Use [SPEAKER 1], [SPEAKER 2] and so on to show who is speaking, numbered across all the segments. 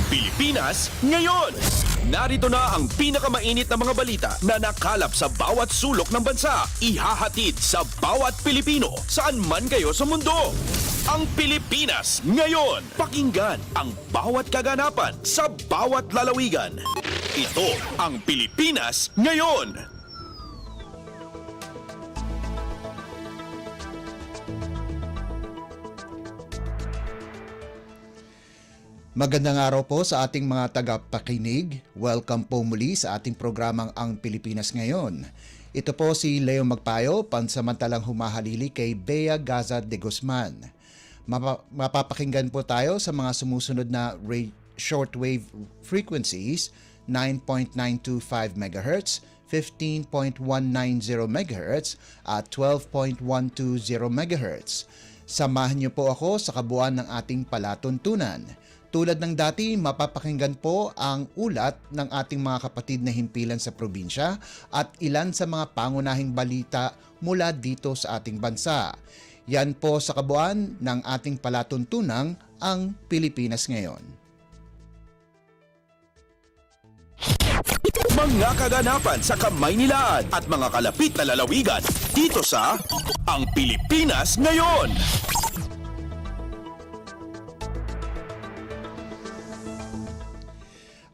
[SPEAKER 1] Pilipinas ngayon! Narito na ang pinakamainit na mga balita na nakalap sa bawat sulok ng bansa. Ihahatid sa bawat Pilipino saan man kayo sa mundo. Ang Pilipinas ngayon. Pakinggan ang bawat kaganapan sa bawat lalawigan. Ito ang Pilipinas ngayon.
[SPEAKER 2] Magandang araw po sa ating mga tagapakinig. Welcome po muli sa ating programang Ang Pilipinas Ngayon. Ito po si Leo Magpayo, pansamantalang humahalili kay Bea Gaza de Guzman. Mapapakinggan po tayo sa mga sumusunod na shortwave frequencies, 9.925 MHz, 15.190 MHz at 12.120 MHz. Samahan niyo po ako sa kabuuan ng ating palatuntunan. Tulad ng dati, mapapakinggan po ang ulat ng ating mga kapatid na himpilan sa probinsya at ilan sa mga pangunahing balita mula dito sa ating bansa. Yan po sa kabuuan ng ating palatuntunang Ang Pilipinas Ngayon.
[SPEAKER 1] Mga kaganapan sa Kamaynilaan at mga kalapit na lalawigan dito sa Ang Pilipinas Ngayon.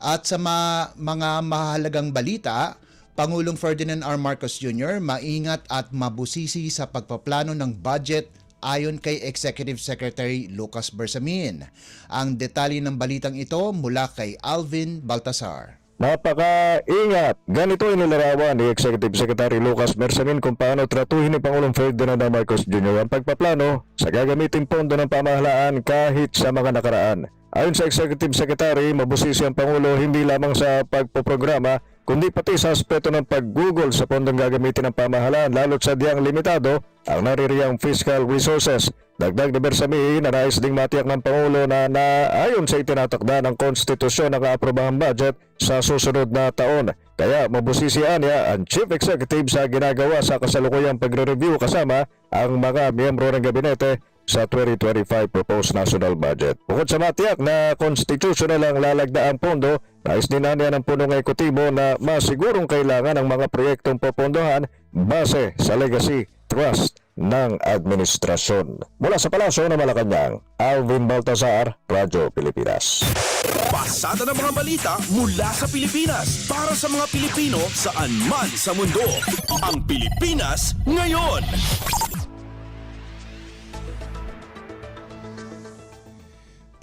[SPEAKER 2] At sa mga mahalagang balita, Pangulong Ferdinand R. Marcos Jr. maingat at mabusisi sa pagpaplano ng budget ayon kay Executive Secretary Lucas Bersamin. Ang detalye ng balitang ito mula kay Alvin Baltasar.
[SPEAKER 3] Napaka-ingat! Ganito inilarawan ni Executive Secretary Lucas Bersamin kung paano tratuhin ni Pangulong Ferdinand R. Marcos Jr. ang pagpaplano sa gagamiting pondo ng pamahalaan kahit sa mga nakaraan. Ayon sa Executive Secretary, mabusisi ang Pangulo hindi lamang sa pagpoprograma kundi pati sa aspeto ng paggugol sa pondong gagamitin ng pamahalaan lalo't sadyang limitado ang naririyang fiscal resources. Dagdag ni Bersamin na nais ding matiyak ng Pangulo na ayon sa itinatakda ng konstitusyon ang kaaprobahang budget sa susunod na taon. Kaya mabusisian niya ang Chief Executive sa ginagawa sa kasalukuyang pagre-review kasama ang mga miyembro ng gabinete sa 2025 proposed national budget. Bukod sa matiyak na constitutional ang lalagdaang pondo, nais din niya ng punong ekotibo na masigurong kailangan ng mga proyektong popondohan base sa legacy trust ng administrasyon. Mula sa Palasyo ng Malacanang, Alvin Baltasar, Radyo Pilipinas.
[SPEAKER 1] Pasada ng mga balita mula sa Pilipinas para sa mga Pilipino saan man sa mundo. Ang Pilipinas ngayon.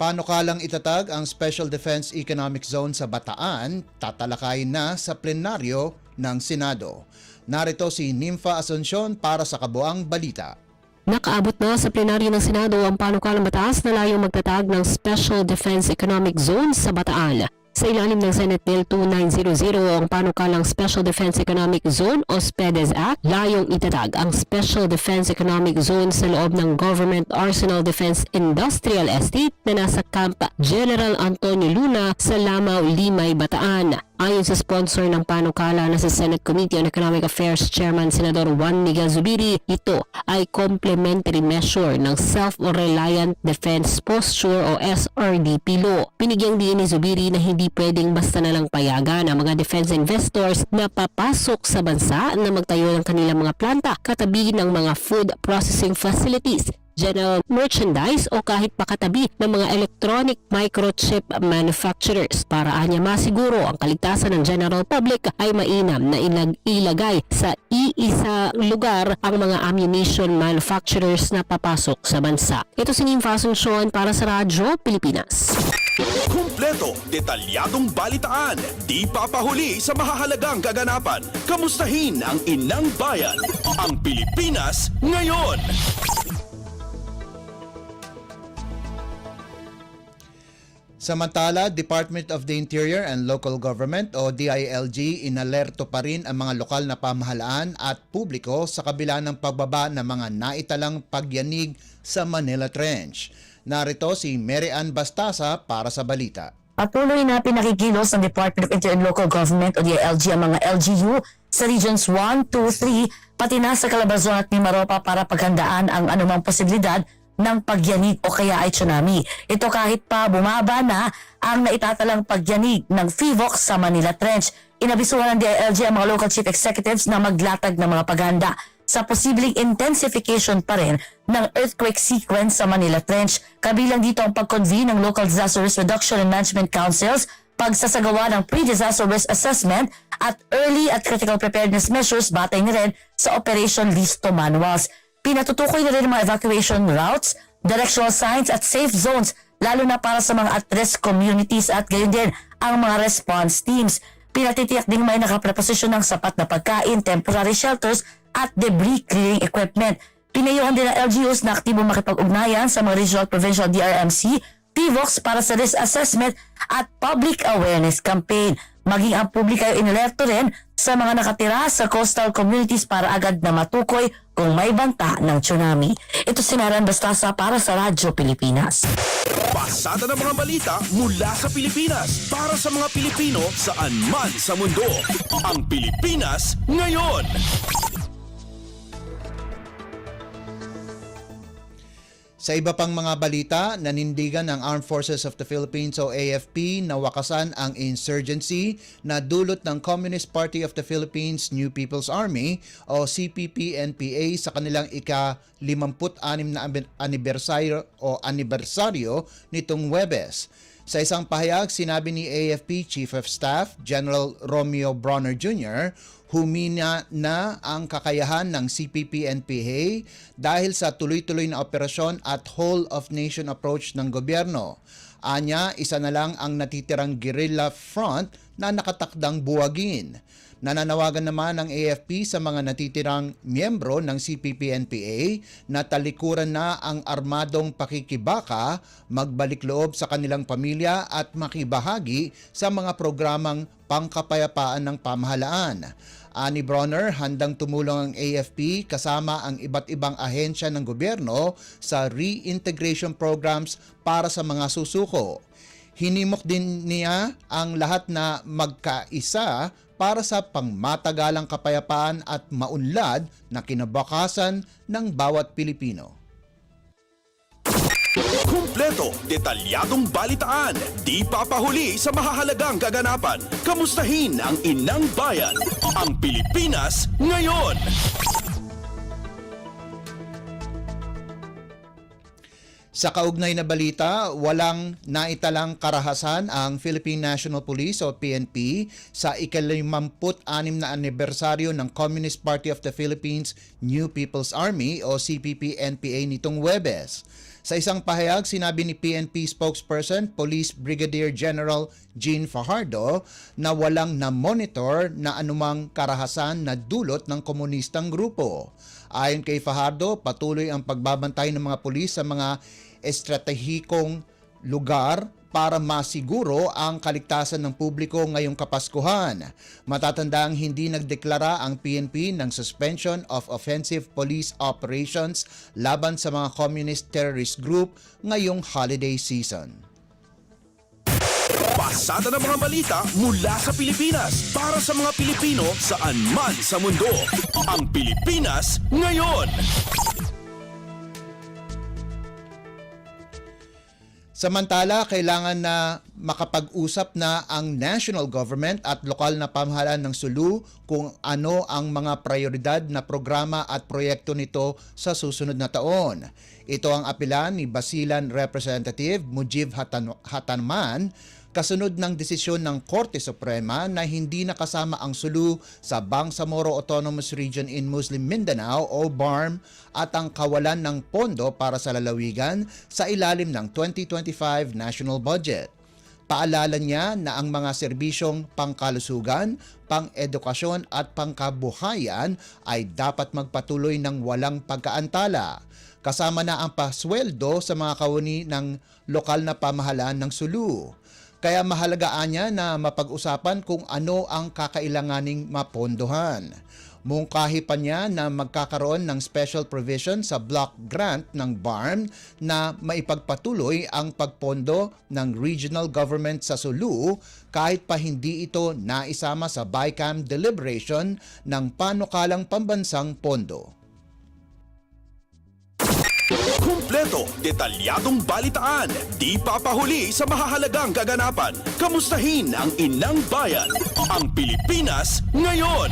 [SPEAKER 2] Panukalang itatag ang Special Defense Economic Zone sa Bataan, tatalakayin na sa plenaryo ng Senado. Narito si Nympha Asuncion para sa kabuang balita.
[SPEAKER 4] Nakaabot na sa plenaryo ng Senado ang panukalang batas na layong magtatag ng Special Defense Economic Zone sa Bataan. Sa ilalim ng Senate Bill 2900 ang panukalang Special Defense Economic Zone o SPEDEZ Act, layong itatag ang Special Defense Economic Zone sa loob ng Government Arsenal Defense Industrial Estate na nasa Camp General Antonio Luna sa Lamao, Limay, Bataan. Ayon sa sponsor ng panukala na sa Senate Committee on Economic Affairs Chairman Senador Juan Miguel Zubiri, ito ay complementary measure ng Self-Reliant Defense Posture o SRDP law. Pinigyang diin ni Zubiri na hindi pwedeng basta na lang payagan ang mga defense investors na papasok sa bansa na magtayo ng kanilang mga planta katabi ng mga food processing facilities, general merchandise o kahit pakatabi ng mga electronic microchip manufacturers. Para anya masiguro ang kaligtasan ng general public ay mainam na ilagay sa iisang lugar ang mga ammunition manufacturers na papasok sa bansa. Ito si Nympha Asuncion para sa Radyo Pilipinas.
[SPEAKER 1] Kumpleto, detalyadong balitaan, di papahuli sa mahahalagang kaganapan. Kamustahin ang inang bayan, ang Pilipinas ngayon.
[SPEAKER 2] Samantala, Department of the Interior and Local Government o DILG inalerto pa rin ang mga lokal na pamahalaan at publiko sa kabila ng pagbaba ng mga naitalang pagyanig sa Manila Trench. Narito si Mary Ann Bastasa para sa balita.
[SPEAKER 5] Patuloy na pinakikilos ng Department of Interior and Local Government o DILG ang mga LGU sa Regions 1, 2, 3 pati na sa Calabarzon at Mimaropa para paghandaan ang anumang posibilidad ng pagyanig o kaya ay tsunami. Ito kahit pa bumaba na ang naitatalang pagyanig ng FIVOC sa Manila Trench. Inabisuhan ng DILG ang mga local chief executives na maglatag ng mga paghahanda sa posibleng intensification pa rin ng earthquake sequence sa Manila Trench. Kabilang dito ang pag-convene ng Local Disaster Risk Reduction and Management Councils, pagsasagawa ng pre-disaster risk assessment at early at critical preparedness measures batay na rin sa Operation Listo Manuals. Pinatutukoy na rin ang mga evacuation routes, directional signs at safe zones lalo na para sa mga at-risk communities at gayon din ang mga response teams. Pinatitiyak ding may nakapreposisyon ng sapat na pagkain, temporary shelters at debris clearing equipment. Pinayuhan din ng LGUs na aktibo makipag-ugnayan sa mga regional provincial DRMC, PVOCs para sa risk assessment at public awareness campaign. Maging ang publiko ay inilerto rin sa mga nakatira sa coastal communities para agad na matukoy kung may banta ng tsunami. Ito si Naran Bastasa para sa Radyo Pilipinas.
[SPEAKER 1] Pasada ng mga balita mula sa Pilipinas para sa mga Pilipino saan man sa mundo. Ang Pilipinas ngayon.
[SPEAKER 2] Sa iba pang mga balita, nanindigan ng Armed Forces of the Philippines o AFP na wakasan ang insurgency na dulot ng Communist Party of the Philippines New People's Army o CPP-NPA sa kanilang ika-56 na anibersaryo nitong Huwebes. Sa isang pahayag, sinabi ni AFP Chief of Staff General Romeo Bronner Jr., humina na ang kakayahan ng CPP-NPA dahil sa tuloy-tuloy na operasyon at whole-of-nation approach ng gobyerno. Anya, isa na lang ang natitirang guerrilla front na nakatakdang buwagin. Nananawagan naman ng AFP sa mga natitirang miyembro ng CPP-NPA na talikuran na ang armadong pakikibaka, magbalik loob sa kanilang pamilya at makibahagi sa mga programang pangkapayapaan ng pamahalaan. Ani Bronner, handang tumulong ang AFP kasama ang iba't ibang ahensya ng gobyerno sa reintegration programs para sa mga susuko. Hinimok din niya ang lahat na magkaisa para sa pangmatagalang kapayapaan at maunlad na kinabukasan ng bawat Pilipino.
[SPEAKER 1] Kumpleto, detalyadong balitaan, di papahuli sa mahahalagang kaganapan. Kamustahin ang inang bayan, ang Pilipinas ngayon.
[SPEAKER 2] Sa kaugnay na balita, walang naitalang karahasan ang Philippine National Police o PNP sa ika-56 na anibersaryo ng Communist Party of the Philippines New People's Army o CPP-NPA nitong Huwebes. Sa isang pahayag, sinabi ni PNP spokesperson Police Brigadier General Jean Fajardo na walang na-monitor na anumang karahasan na dulot ng komunistang grupo. Ayon kay Fajardo, patuloy ang pagbabantay ng mga pulis sa mga estratehikong lugar para masiguro ang kaligtasan ng publiko ngayong Kapaskuhan. Matatandang hindi nagdeklara ang PNP ng suspension of offensive police operations laban sa mga communist terrorist group ngayong holiday season.
[SPEAKER 1] Pasada ng mga balita mula sa Pilipinas para sa mga Pilipino saan man sa mundo. Ang Pilipinas ngayon.
[SPEAKER 2] Samantala, kailangan na makapag-usap na ang national government at lokal na pamahalaan ng Sulu kung ano ang mga prioridad na programa at proyekto nito sa susunod na taon. Ito ang apilan ni Basilan Representative Mujib Hatanman kasunod ng desisyon ng Korte Suprema na hindi nakasama ang Sulu sa Bangsamoro Autonomous Region in Muslim Mindanao o BARM at ang kawalan ng pondo para sa lalawigan sa ilalim ng 2025 National Budget. Paalala niya na ang mga serbisyong pangkalusugan, pang-edukasyon at pangkabuhayan ay dapat magpatuloy ng walang pagkaantala. Kasama na ang pasweldo sa mga kawani ng lokal na pamahalaan ng Sulu. Kaya mahalagaan niya na mapag-usapan kung ano ang kakailanganing mapondohan. Mungkahi pa niya na magkakaroon ng special provision sa block grant ng BARM na maipagpatuloy ang pagpondo ng regional government sa Sulu kahit pa hindi ito naisama sa BICAM deliberation ng panukalang pambansang pondo.
[SPEAKER 1] kumpleto, detalyadong balitaan. Di papahuli sa mahahalagang kaganapan. Kamustahin ang inang bayan. Ang Pilipinas ngayon.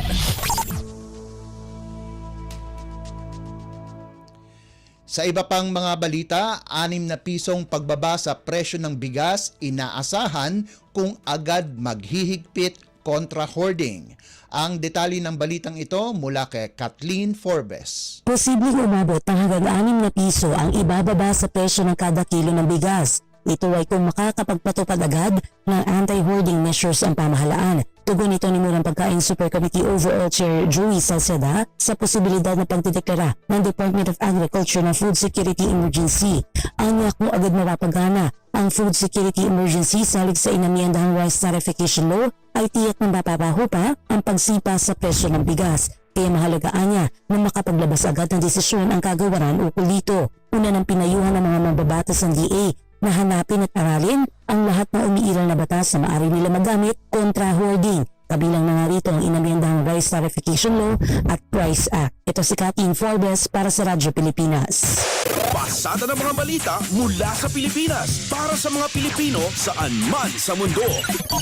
[SPEAKER 2] Sa iba pang mga balita, 6 na pisong pagbaba sa presyo ng bigas inaasahan kung agad maghihigpit kontra hoarding. Ang detalye ng balitang ito mula kay Kathleen Forbes.
[SPEAKER 6] Posibleng umabot ng hanggang 6 na piso ang ibababa sa presyo ng kada kilo ng bigas. Ito ay kung makakapagpatupad agad ng anti-hoarding measures ang pamahalaan. Tugon ito ni Murang Pagkain Super Committee Overall Chair Joey Salceda sa posibilidad na pagdideklara ng Department of Agriculture ng Food Security Emergency. Anya kung agad mapapagana ang Food Security Emergency salig sa inamyendahang Rice Tarification Law ay tiyak na mapapaho pa ang pagsipa sa presyo ng bigas. Kaya mahalagaan niya na makapaglabas agad ng desisyon ang kagawaran ukol dito. Una ng pinayuhan ng mga mambabatas ng DA na hanapin at aralin ang lahat na umiiral na batas na maaari nila magamit kontra hoarding. Kabilang na nga rito ang inamyendahang Rice Tarification Law at Price Act. Ito si Kathleen Forbes para sa Radyo Pilipinas.
[SPEAKER 1] Pasada ng mga balita mula sa Pilipinas para sa mga Pilipino saan man sa mundo.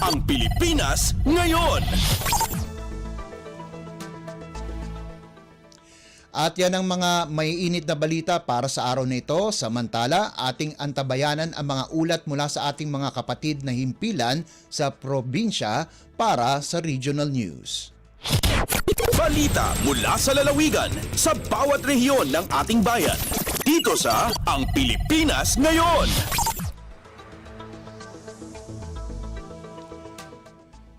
[SPEAKER 1] Ang Pilipinas ngayon.
[SPEAKER 2] At yan ang mga maiinit na balita para sa araw na ito. Samantala, ating antabayanan ang mga ulat mula sa ating mga kapatid na himpilan sa probinsya para sa regional news.
[SPEAKER 1] Balita mula sa lalawigan sa bawat rehiyon ng ating bayan. Dito sa Ang Pilipinas Ngayon.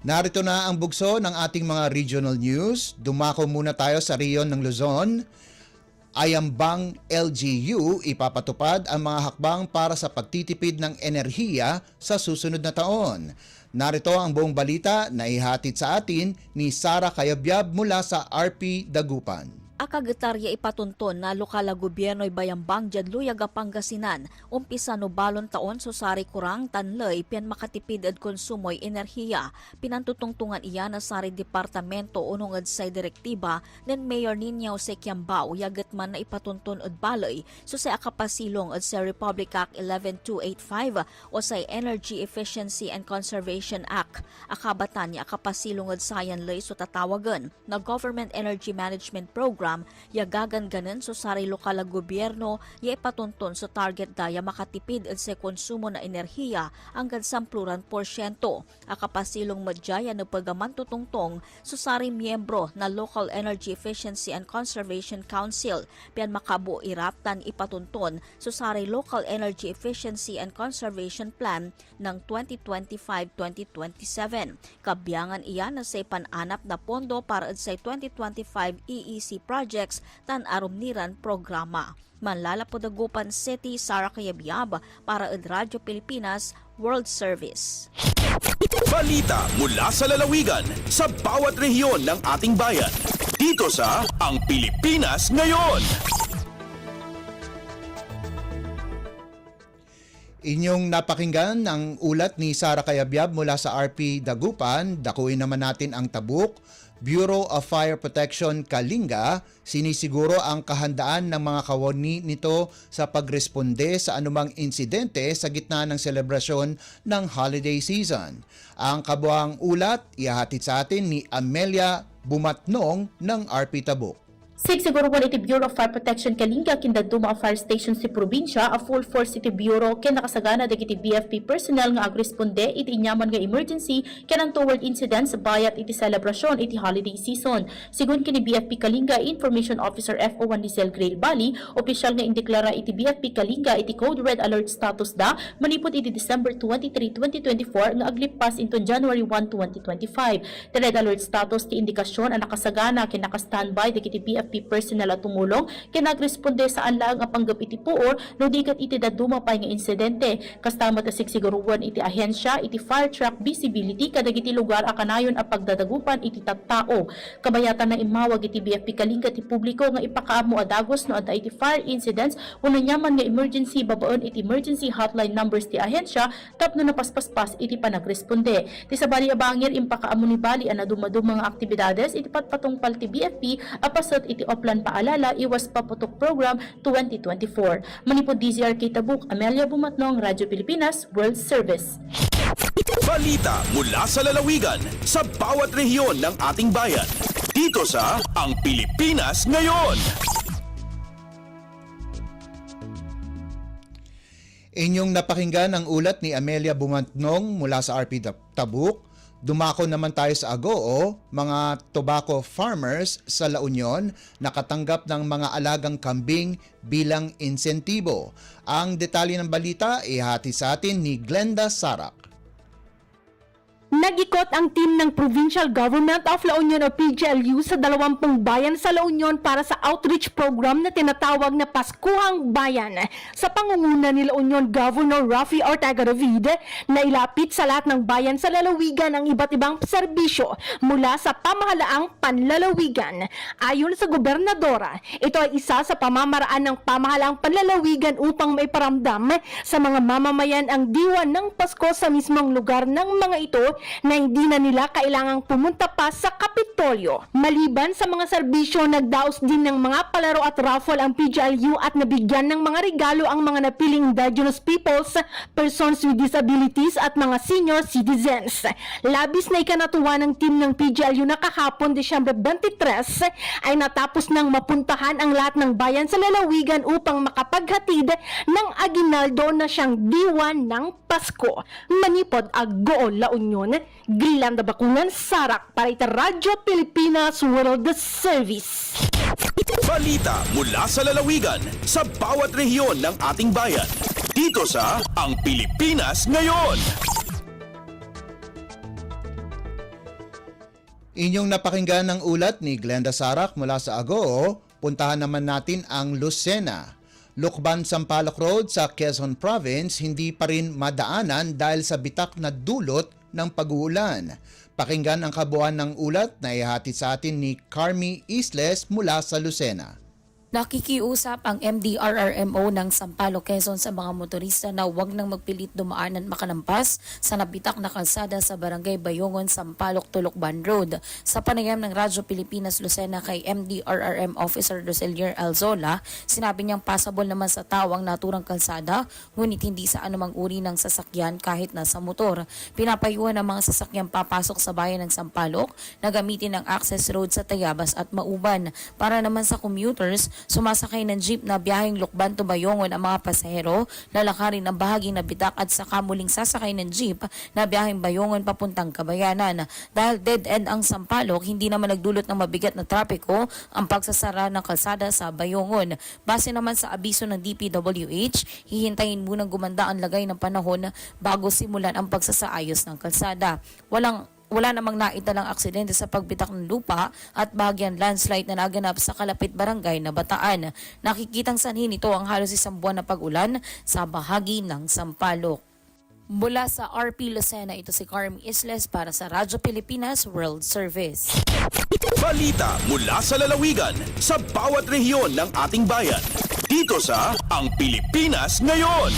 [SPEAKER 2] Narito na ang bugso ng ating mga regional news. Dumako muna tayo sa rehiyon ng Luzon. Ayambang LGU ipapatupad ang mga hakbang para sa pagtitipid ng enerhiya sa susunod na taon. Narito ang buong balita na ihatid sa atin ni Sara Kayabyab mula sa RP Dagupan.
[SPEAKER 7] Akagetarya ipatunton na lokal na gobyerno'y bayambang Jadluyaga Pangasinan, umpisa no balon taon so sari kurang tanlay pian makatipid at konsumoy enerhiya. Pinantutungtungan iya na sari departamento unong ad say direktiba nen Mayor Niniao Sekiambao yagat man na ipatunton ad balay so sa akapasilong ad sa Republic Act 11285 o sa Energy Efficiency and Conservation Act. Akabatan niya akapasilong ad sayan lay so tatawagan na Government Energy Management Program yagagan ganan so sari lokal na gobyerno ya ipatunton so target daya makatipid at sa konsumo na enerhiya hanggang 10%. Akapasilong madjaya na pagaman tutungtong so sari miyembro na Local Energy Efficiency and Conservation Council pian makabo iraptan ipatunton so sari Local Energy Efficiency and Conservation Plan ng 2025-2027. Kabiyangan iya na sa pananap na pondo para sa 2025 EEC projects tan arumniran programa. Manlalapodagupan City, Sara Kayabyab para ad Radyo Pilipinas World Service.
[SPEAKER 1] Balita mula sa lalawigan sa bawat rehiyon ng ating bayan. Dito sa Ang Pilipinas Ngayon.
[SPEAKER 2] Inyong napakinggan ang ulat ni Sara Kayabyab mula sa RP Dagupan. Dakuin naman natin ang tabuk. Bureau of Fire Protection Kalinga sinisiguro ang kahandaan ng mga kawani nito sa pagresponde sa anumang insidente sa gitna ng selebrasyon ng holiday season. Ang kabuang ulat ihahatid sa atin ni Amelia Bumatnong ng RP Tabuk.
[SPEAKER 8] Sigiguruan iti Bureau of Fire Protection Kalinga kindaduma a fire station si probinsya a full force iti bureau ken nakasagana dagiti BFP personnel nga agresponde iti inyaman nga emergency ken toward incidents bayat iti selebrasyon iti holiday season. Sigun kini BFP Kalinga Information Officer FO1 Lisel Grail Bali, opisyal nga indeklara iti BFP Kalinga iti Code Red Alert status da manipod iti December 23, 2024 nga aglipas into January 1, 2025. The Red Alert status ti indikasyon ang nakasagana ken naka-standby dagiti BFP personnel at tumulong kinagresponde sa anlaang apanggap iti puor no dikat iti daduma pay nga insidente kastama ta sigsiguruan iti ahensya iti fire truck visibility kadagiti lugar a kanayon a pagdadagupan iti tattao kabayatan na imawag iti BFP Kalinga ti publiko nga ipakaamo adagos no adda iti fire incidents wenno nyaman nga emergency babaon iti emergency hotline numbers ti ahensya tapno napaspaspas iti panagresponde ti sabali abangir impakaamo ni bali ana dumaduma nga aktibidades iti patpatungpal ti BFP apasat iti City Oplan Paalala Iwas Paputok Program 2024. Manipod DZRK Tabuk, Amelia Bumatnong, Radyo Pilipinas, World Service.
[SPEAKER 1] Balita mula sa lalawigan sa bawat rehiyon ng ating bayan. Dito sa Ang Pilipinas Ngayon.
[SPEAKER 2] Inyong napakinggan ang ulat ni Amelia Bumantnong mula sa RP Tabuk. Dumako naman tayo sa Agoo, mga tobacco farmers sa La Union nakatanggap ng mga alagang kambing bilang insentibo. Ang detalye ng balita ihati sa atin ni Glenda Sarak.
[SPEAKER 9] Nag-ikot ang team ng Provincial Government of La Union o PGLU sa 20 bayan sa La Union para sa outreach program na tinatawag na Paskuhang Bayan. Sa pangunguna ni La Union Governor Rafi Ortega David na ilapit sa lahat ng bayan sa lalawigan ang iba't ibang serbisyo mula sa pamahalaang panlalawigan. Ayon sa gobernadora, ito ay isa sa pamamaraan ng pamahalaang panlalawigan upang maiparamdam sa mga mamamayan ang diwa ng Pasko sa mismong lugar ng mga ito na hindi na nila kailangang pumunta pa sa Kapitolyo. Maliban sa mga serbisyo, nagdaos din ng mga palaro at raffle ang PGLU at nabigyan ng mga regalo ang mga napiling indigenous peoples, persons with disabilities at mga senior citizens. Labis na ikanatuwa ng team ng PGLU na kahapon Desyembre 23 ay natapos nang mapuntahan ang lahat ng bayan sa lalawigan upang makapaghatid ng aginaldo na siyang diwa ng Pasko. Manipod Agoo, La Union, Glenda Bakungan, Sarak para ita Radyo Pilipinas World Service.
[SPEAKER 1] Balita mula sa lalawigan sa bawat rehiyon ng ating bayan. Dito sa Ang Pilipinas Ngayon.
[SPEAKER 2] Inyong napakinggan ang ulat ni Glenda Sarak mula sa Agoo. Puntahan naman natin ang Lucena. Lukban Sampaloc Road sa Quezon Province hindi pa rin madaanan dahil sa bitak na dulot ng pag-uulan. Pakinggan ang kabuuan ng ulat na ihatid sa atin ni Carmi Isles mula sa Lucena.
[SPEAKER 10] Nakikiusap ang MDRRMO ng Sampaloc, Quezon sa mga motorista na huwag nang magpilit dumaan at makalampas sa nabitak na kalsada sa Barangay Bayongon, Sampaloc, Tulukban Road. Sa panayam ng Radyo Pilipinas Lucena kay MDRRM Officer Roselier Alzola, sinabi niyang passable naman sa tao ang naturang kalsada, ngunit hindi sa anumang uri ng sasakyan kahit nasa motor. Pinapayuhan ang mga sasakyan papasok sa bayan ng Sampaloc na gamitin ang access road sa Tayabas at Mauban. Para naman sa commuters, sumasakay ng jeep na biyaheng Lukban to Bayongon ang mga pasahero, lalakarin ang bahaging nabitak at saka muling sasakay ng jeep na biyaheng Bayongon papuntang Kabayanan. Dahil dead end ang Sampaloc, hindi naman nagdulot ng mabigat na trapiko ang pagsasara ng kalsada sa Bayongon. Base naman sa abiso ng DPWH, hihintayin munang gumanda ang lagay ng panahon bago simulan ang pagsasaayos ng kalsada. Wala namang naitalang aksidente sa pagbitak ng lupa at bahagyang landslide na naganap sa kalapit barangay na Bataan. Nakikitang sanhi nito ang halos isang buwan na pag-ulan sa bahagi ng Sampaloc. Mula sa RP Lucena, ito si Carmi Isles para sa Radyo Pilipinas World Service.
[SPEAKER 1] Balita mula sa lalawigan sa bawat rehiyon ng ating bayan. Dito sa Ang Pilipinas Ngayon.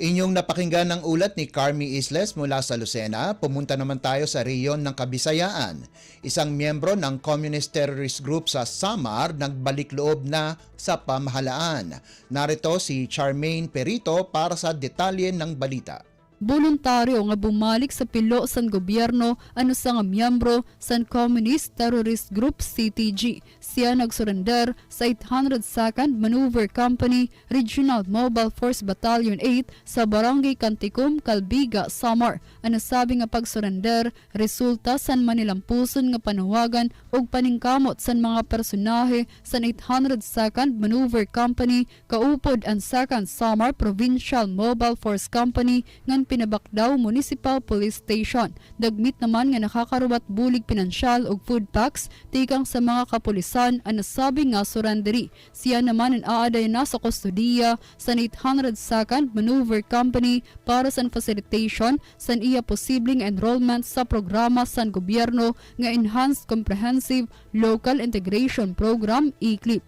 [SPEAKER 2] Inyong napakinggan ang ulat ni Carmi Isles mula sa Lucena. Pumunta naman tayo sa rehiyon ng Kabisayaan. Isang miyembro ng Communist Terrorist Group sa Samar nagbalik loob na sa pamahalaan. Narito si Charmaine Perito para sa detalye ng balita.
[SPEAKER 11] Voluntaryo nga bumalik sa pilo san gobyerno ano sa nga miyembro san Communist Terrorist Group CTG. Siya nagsurrender sa 802nd Maneuver Company Regional Mobile Force Battalion 8 sa Barangay Canticum, Calbiga, Samar. Ano sabi nga pagsurrender resulta san manilampuson nga panawagan og paningkamot san mga personahe san 802nd Maneuver Company kaupod ang 2nd Samar Provincial Mobile Force Company ngan Pinabakdaw Municipal Police Station. Dagmit naman nga nakakarubat bulig pinansyal og food packs tikang sa mga kapulisan ang nasabi nga surrenderi. Siya naman ang aaday na sa kustodiya sa 802nd Maneuver Company para sa facilitation sa iya posibleng enrollment sa programa sa gobyerno nga Enhanced Comprehensive Local Integration Program ECLIP.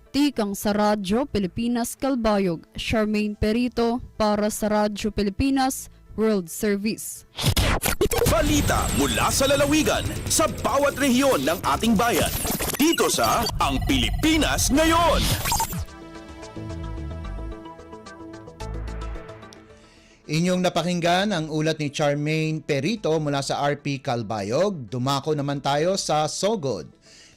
[SPEAKER 11] Tikang sa Radyo Pilipinas Kalbayog, Charmaine Perito para sa Radyo Pilipinas World Service.
[SPEAKER 1] Balita mula sa lalawigan sa bawat rehiyon ng ating bayan. Dito sa Ang Pilipinas Ngayon.
[SPEAKER 2] Inyong napakinggan ang ulat ni Charmaine Perito mula sa RP Calbayog. Dumako naman tayo sa Sogod.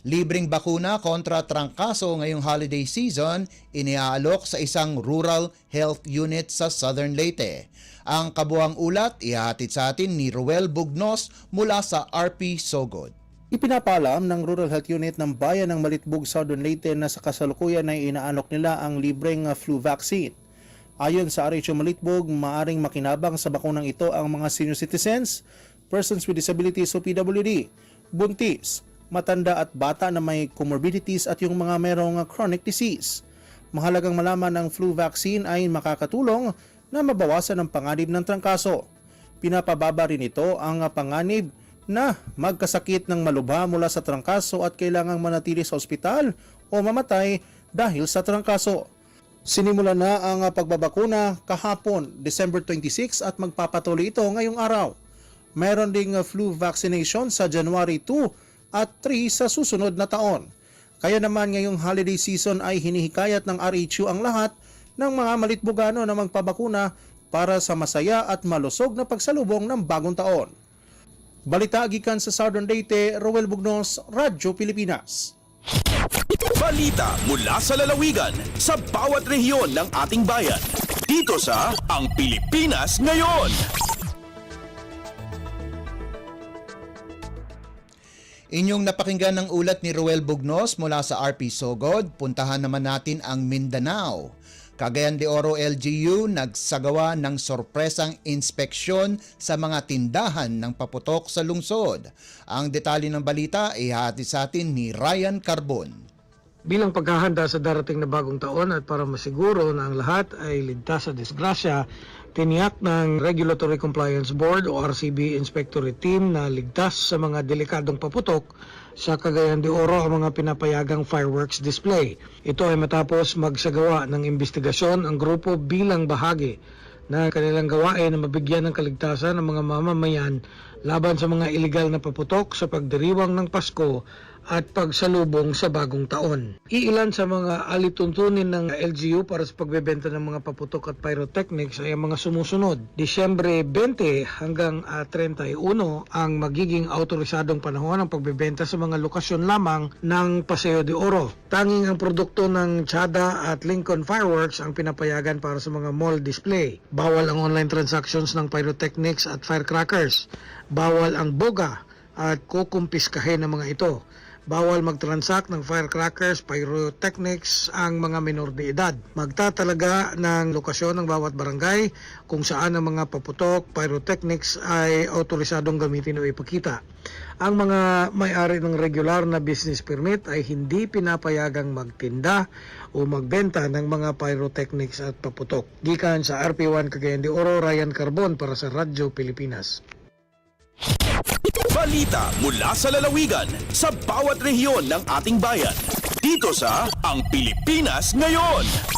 [SPEAKER 2] Libreng bakuna kontra trangkaso ngayong holiday season iniaalok sa isang rural health unit sa Southern Leyte. Ang kabuang ulat ihahatid sa atin ni Ruel Bugnos mula sa RP Sogod.
[SPEAKER 12] Ipinapalam ng Rural Health Unit ng Bayan ng Malitbug, Southern Leyte na sa kasalukuyan ay inaanok nila ang libreng flu vaccine. Ayon sa RHO Malitbug, maaring makinabang sa bakunang ito ang mga senior citizens, persons with disabilities o PWD, buntis, matanda at bata na may comorbidities at yung mga merong chronic disease. Mahalagang malaman ang flu vaccine ay makakatulong na mabawasan ang panganib ng trangkaso. Pinapababa rin ito ang panganib na magkasakit ng malubha mula sa trangkaso at kailangang manatili sa ospital o mamatay dahil sa trangkaso. Sinimula na ang pagbabakuna kahapon, December 26 at magpapatuloy ito ngayong araw. Meron ding flu vaccination sa January 2 at 3 sa susunod na taon. Kaya naman ngayong holiday season ay hinihikayat ng RHU ang lahat ng mga Malitbugano na magpabakuna para sa masaya at malusog na pagsalubong ng bagong taon. Balita gikan sa Southern Leyte, Ruel Bugnos, Radyo Pilipinas.
[SPEAKER 1] Balita mula sa lalawigan sa bawat rehiyon ng ating bayan. Dito sa Ang Pilipinas Ngayon.
[SPEAKER 2] Inyong napakinggan ang ulat ni Ruel Bugnos mula sa RP Sogod. Puntahan naman natin ang Mindanao. Cagayan de Oro LGU nagsagawa ng sorpresang inspeksyon sa mga tindahan ng paputok sa lungsod. Ang detalye ng balita ay ihatid sa atin ni Ryan Carbon.
[SPEAKER 13] Bilang paghahanda sa darating na bagong taon at para masiguro na ang lahat ay ligtas sa disgrasya, tiniyak ng Regulatory Compliance Board o RCB Inspectorate Team na ligtas sa mga delikadong paputok sa Cagayan de Oro ang mga pinapayagang fireworks display. Ito ay matapos magsagawa ng investigasyon ang grupo bilang bahagi na kanilang gawain na mabigyan ng kaligtasan ng mga mamamayan laban sa mga iligal na paputok sa pagdiriwang ng Pasko at pagsalubong sa bagong taon. Iilan sa mga alituntunin ng LGU para sa pagbebenta ng mga paputok at pyrotechnics ay ang mga sumusunod. Disyembre 20 hanggang 31 ang magiging autorisadong panahon ng pagbebenta sa mga lokasyon lamang ng Paseo de Oro. Tanging ang produkto ng Chada at Lincoln Fireworks ang pinapayagan para sa mga mall display. Bawal ang online transactions ng pyrotechnics at firecrackers. Bawal ang boga at kukumpiskahin ng mga ito. Bawal mag-transact ng firecrackers, pyrotechnics ang mga minor de edad. Magtatalaga ng lokasyon ng bawat barangay kung saan ang mga paputok, pyrotechnics ay autorisadong gamitin o ipakita. Ang mga may-ari ng regular na business permit ay hindi pinapayagang magtinda o magbenta ng mga pyrotechnics at paputok. Gikan sa RP1 Cagayan de Oro, Ryan Carbon para sa Radyo Pilipinas.
[SPEAKER 1] Balita mula sa lalawigan sa bawat rehiyon ng ating bayan. Dito sa Ang Pilipinas Ngayon.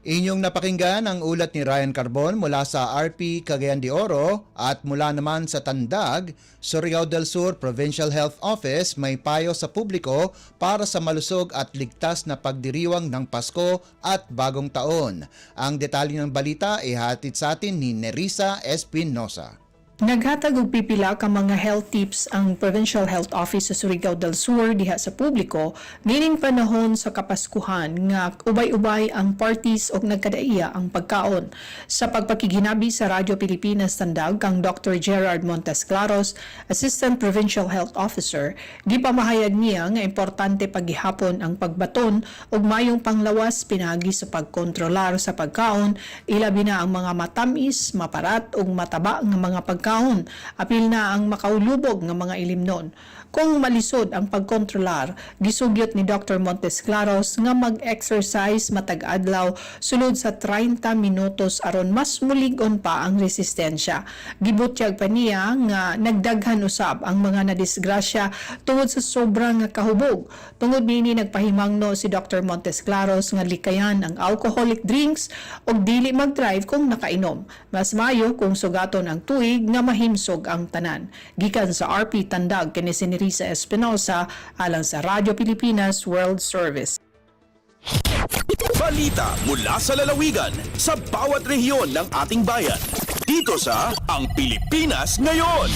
[SPEAKER 2] Inyong napakinggan ang ulat ni Ryan Carbon mula sa RP Cagayan de Oro at mula naman sa Tandag, Surigao del Sur Provincial Health Office may payo sa publiko para sa malusog at ligtas na pagdiriwang ng Pasko at Bagong Taon. Ang detalye ng balita ay hatid sa atin ni Nerissa Espinosa.
[SPEAKER 14] Naghatag og pipila ka mga health tips ang Provincial Health Office sa Surigao del Sur diha sa publiko nining panahon sa Kapaskuhan nga ubay-ubay ang parties og nagkadaiya ang pagkaon. Sa pagpakiginabi sa Radyo Pilipinas Tandag kang Dr. Gerard Montes Claros, Assistant Provincial Health Officer, gipamahayag niya nga importante paghihapon ang pagbaton og mayong panglawas pinagi sa pagkontrolar sa pagkaon, ilabi na ang mga matamis, maparat ug mataba nga mga pagkaon pagkaon. Apil na ang makaulubog ng mga ilimnon. Kung malisod ang pagkontrolar, gisugyot ni Dr. Montes Claros nga mag-exercise matag adlaw sulod sa 30 minutos aron mas mulig-on pa ang resistensya. Gibutyag pa niya nga nagdaghan usab ang mga nadisgrasya tungod sa sobrang kahubog. Tungod niini nagpahimangno si Dr. Montes Claros nga likayan ang alcoholic drinks o dili mag-drive kung nakainom. Mas mayo kung sugaton ang tuig nga mahimsog ang tanan. Gikan sa RP Tandag kini si Risa Espinosa alang sa Radyo Pilipinas World Service.
[SPEAKER 1] Balita mula sa lalawigan sa bawat rehiyon ng ating bayan. Dito sa Ang Pilipinas Ngayon.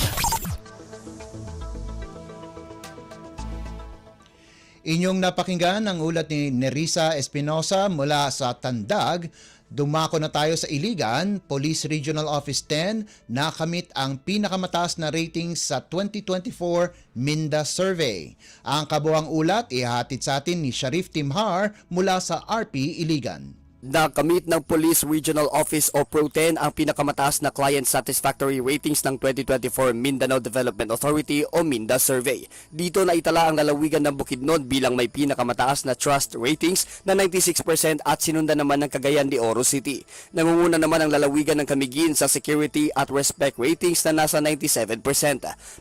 [SPEAKER 2] Inyong napakinggan ang ulat ni Nerissa Espinosa mula sa Tandag. Dumako na tayo sa Iligan, Police Regional Office 10, nakamit ang pinakamataas na ratings sa 2024 Minda Survey. Ang kabuang ulat ihahatid sa atin ni Sharif Timhar mula sa RP Iligan.
[SPEAKER 15] Nakamit ng Police Regional Office o PRO10 ang pinakamataas na Client Satisfactory Ratings ng 2024 Mindanao Development Authority o Minda Survey. Dito na itala ang lalawigan ng Bukidnon bilang may pinakamataas na Trust Ratings na 96% at sinundan naman ng Cagayan de Oro City. Nangunguna naman ang lalawigan ng Camiguin sa Security at Respect Ratings na nasa 97%.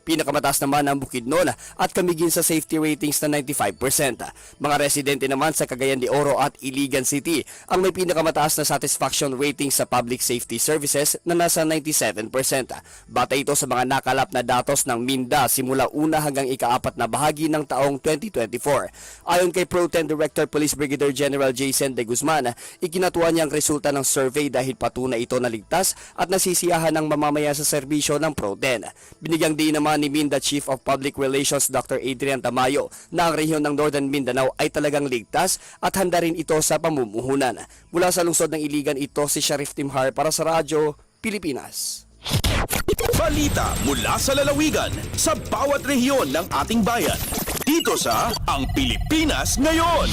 [SPEAKER 15] Pinakamataas naman ang Bukidnon at Camiguin sa Safety Ratings na 95%. Mga residente naman sa Cagayan de Oro at Iligan City ang may pinakamataas na satisfaction rating sa public safety services na nasa 97%. Batay ito sa mga nakalap na datos ng Minda simula una hanggang ika-4 na bahagi ng taong 2024. Ayon kay Pro-10 Director Police Brigadier General Jason De Guzman, ikinatuwa niya ang resulta ng survey dahil patunay ito na ligtas at nasisiyahan ng mamamayan sa serbisyo ng Pro-10. Binigyang din naman ni Minda Chief of Public Relations Dr. Adrian Tamayo na ang rehiyon ng Northern Mindanao ay talagang ligtas at handa rin ito sa pamumuhunan. Mula sa lungsod ng Iligan, ito si Sharif Timhar para sa Radyo Pilipinas.
[SPEAKER 1] Balita mula sa lalawigan sa bawat rehiyon ng ating bayan. Dito sa Ang Pilipinas Ngayon.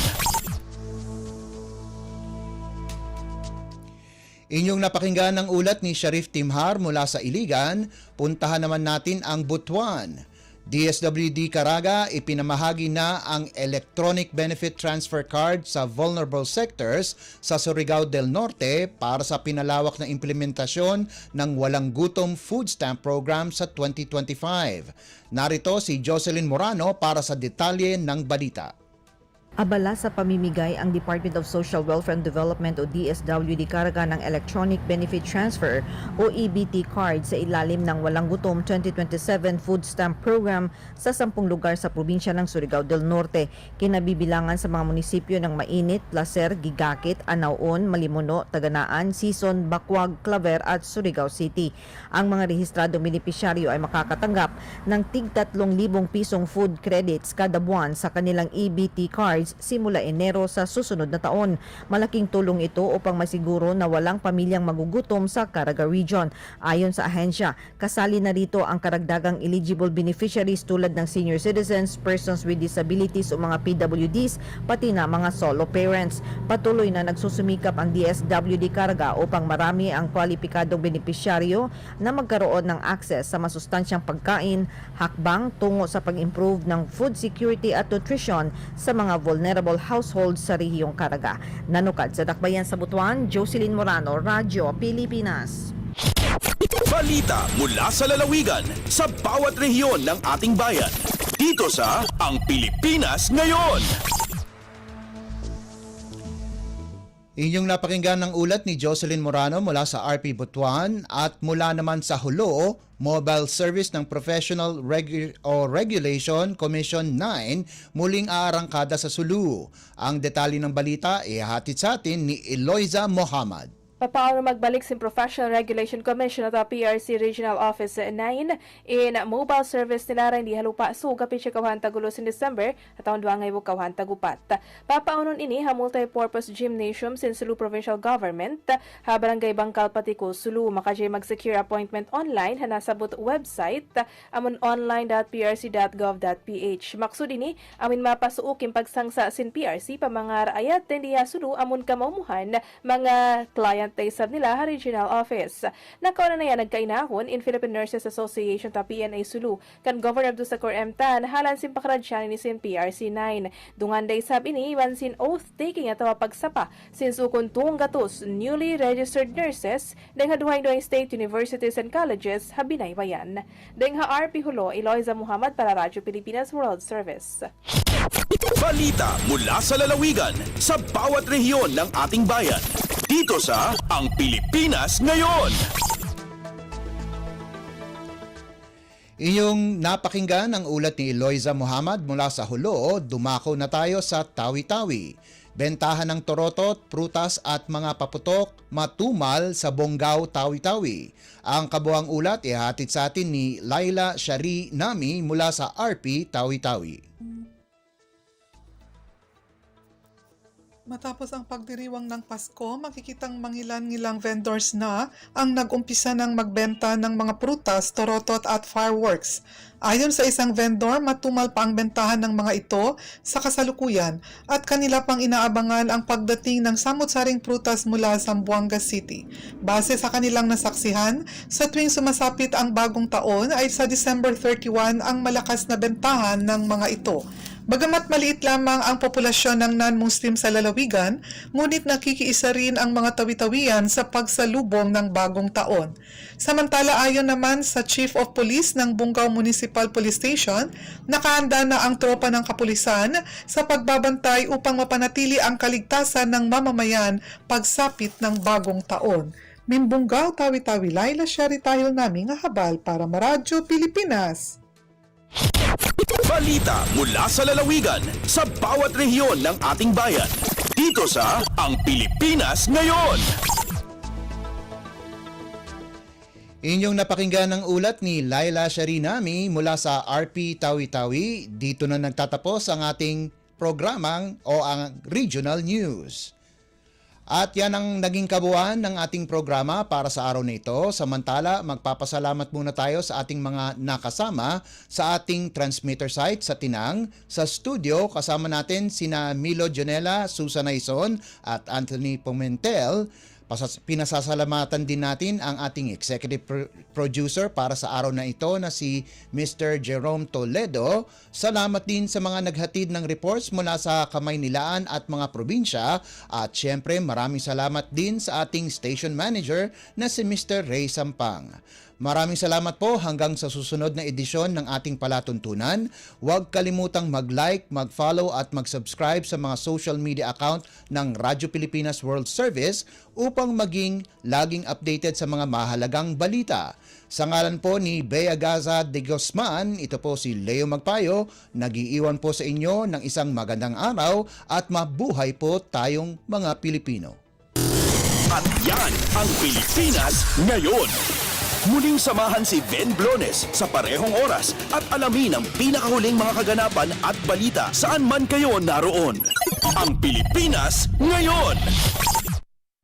[SPEAKER 2] Inyong napakinggan ang ulat ni Sharif Timhar mula sa Iligan. Puntahan naman natin ang Butuan. DSWD Caraga ipinamahagi na ang Electronic Benefit Transfer Card sa vulnerable sectors sa Surigao del Norte para sa pinalawak na implementasyon ng Walang Gutom Food Stamp Program sa 2025. Narito si Jocelyn Morano para sa detalye ng balita.
[SPEAKER 16] Abala sa pamimigay ang Department of Social Welfare and Development o DSWD Caraga ng Electronic Benefit Transfer o EBT card sa ilalim ng Walang Gutom 2027 Food Stamp Program sa 10 lugar sa probinsya ng Surigao del Norte. Kinabibilangan sa mga munisipyo ng Mainit, Placer, Gigakit, Anaon, Malimuno, Taganaan, Sison, Bacuag, Claver at Surigao City. Ang mga rehistradong benepisyaryo ay makakatanggap ng tig 3,000 pisong food credits kada buwan sa kanilang EBT cards simula Enero sa susunod na taon. Malaking tulong ito upang masiguro na walang pamilyang magugutom sa Caraga Region. Ayon sa ahensya, kasali na rito ang karagdagang eligible beneficiaries tulad ng senior citizens, persons with disabilities o mga PWDs, pati na mga solo parents. Patuloy na nagsusumikap ang DSWD Caraga upang marami ang kwalipikadong benepisyaryo na magkaroon ng access sa masustansyang pagkain, hakbang tungo sa pag-improve ng food security at nutrition sa mga vulnerable households sa rehiyong Caraga. Nanukad sa Dakbayan sa Butuan, Jocelyn Morano, Radyo Pilipinas.
[SPEAKER 1] Balita mula sa lalawigan sa bawat rehiyon ng ating bayan. Dito sa Ang Pilipinas Ngayon.
[SPEAKER 2] Inyong napakinggan ng ulat ni Jocelyn Morano mula sa RP Butuan at mula naman sa Hulo, Mobile Service ng Professional Regulation Commission 9 muling aarangkada sa Sulu. Ang detalye ng balita ihahatid sa atin ni Eloisa Mohamad.
[SPEAKER 17] Papaano magbalik si Professional Regulation Commission at PRC Regional Office 9 in mobile service nila hindi halupa so kapit siya kawahan tagulo sin December at taon duwa ngayon kawahan tagupat. Papaunon ini ha multi-purpose gymnasium sin Sulu Provincial Government ha barangay Bangkal Patiko Sulu makajay mag-secure appointment online ha nasabot website amon online.prc.gov.ph. Maksud ini amin mapasuukin pagsangsa sin PRC pa mga raayat hindi ha Sulu amon kamaumuhan mga client bantay sab nila ha regional office. Nakauna na yan nagkainahon in Philippine Nurses Association ta PNA Sulu kan Governor Abdul Sakur Emtan halan simpakaradyan ni sin PRC 9. Dungan day sab ini sin oath taking at pagsapa since ukon tuong gatos newly registered nurses deng haduhay state universities and colleges ha binaybayan. Deng ha RP Hulo Eloisa Muhammad para Radyo Pilipinas World Service.
[SPEAKER 1] Balita mula sa lalawigan sa bawat rehiyon ng ating bayan. Dito sa Ang Pilipinas Ngayon.
[SPEAKER 2] Inyong napakinggan ang ulat ni Eloisa Muhammad mula sa Hulo, dumako na tayo sa Tawi-Tawi. Bentahan ng torotot, prutas at mga paputok matumal sa Bonggao, Tawi-Tawi. Ang kabuang ulat ihatid sa atin ni Laila Shari Nami mula sa RP Tawi-Tawi.
[SPEAKER 18] Matapos ang pagdiriwang ng Pasko, makikitang mangilan-ngilang vendors na ang nag-umpisa ng magbenta ng mga prutas, torotot at fireworks. Ayon sa isang vendor, matumal pa ang bentahan ng mga ito sa kasalukuyan at kanila pang inaabangan ang pagdating ng samut-saring prutas mula sa Zamboanga City. Base sa kanilang nasaksihan, sa tuwing sumasapit ang bagong taon ay sa December 31 ang malakas na bentahan ng mga ito. Bagamat maliit lamang ang populasyon ng non-Muslim sa lalawigan, ngunit nakikiisa rin ang mga tawi-tawian sa pagsalubong ng bagong taon. Samantala ayon naman sa Chief of Police ng Bonggao Municipal Police Station, nakahanda na ang tropa ng kapulisan sa pagbabantay upang mapanatili ang kaligtasan ng mamamayan pagsapit ng bagong taon. Mimbunggao, Tawi-Tawi, Laila Shari tayo naming habal para Maradyo Pilipinas.
[SPEAKER 1] Balita mula sa lalawigan sa bawat rehiyon ng ating bayan. Dito sa Ang Pilipinas Ngayon.
[SPEAKER 2] Inyong napakinggan ang ulat ni Laila Sharinami mula sa RP Tawi-Tawi. Dito na nagtatapos ang ating programang o ang Regional News. At yan ang naging kabuuan ng ating programa para sa araw na ito. Samantala, magpapasalamat muna tayo sa ating mga nakasama sa ating transmitter site sa Tinang. Sa studio, kasama natin sina Milo Jonela, Susan Aison at Anthony Pimentel. Pinasasalamatan din natin ang ating executive producer para sa araw na ito na si Mr. Jerome Toledo. Salamat din sa mga naghatid ng reports mula sa Kamaynilaan at mga probinsya. At syempre maraming salamat din sa ating station manager na si Mr. Ray Sampang. Maraming salamat po hanggang sa susunod na edisyon ng ating palatuntunan. Huwag kalimutang mag-like, mag-follow at mag-subscribe sa mga social media account ng Radyo Pilipinas World Service upang maging laging updated sa mga mahalagang balita. Sa ngalan po ni Bea Gaza de Guzman, ito po si Leo Magpayo, nag-iiwan po sa inyo ng isang magandang araw at mabuhay po tayong mga Pilipino.
[SPEAKER 1] At yan ang Pilipinas Ngayon. Muling samahan si Ben Blones sa parehong oras at alamin ang pinakahuling mga kaganapan at balita saan man kayo naroon. Ang Pilipinas Ngayon!